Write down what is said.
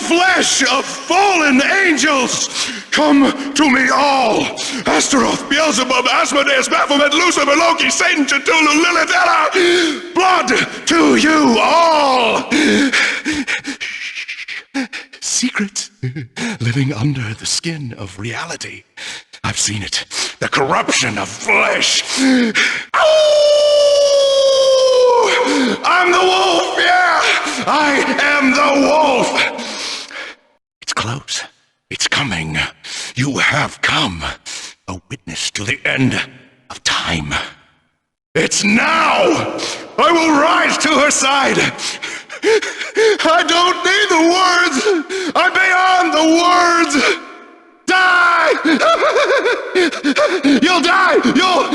flesh of fallen angels, come to me all. Astaroth, Beelzebub, Asmodeus, Baphomet, Lucifer, Loki, Satan, Cthulhu, Lilith, Ella. Blood to you all. Secret living under the skin of reality. I've seen it. The corruption of flesh. Ow! I'm the wolf, yeah! I am the wolf! It's close. It's coming. You have come. A witness to the end of time. It's now! I will rise to her side. I don't need the words. I'm beyond the words. Die! You'll die! You'll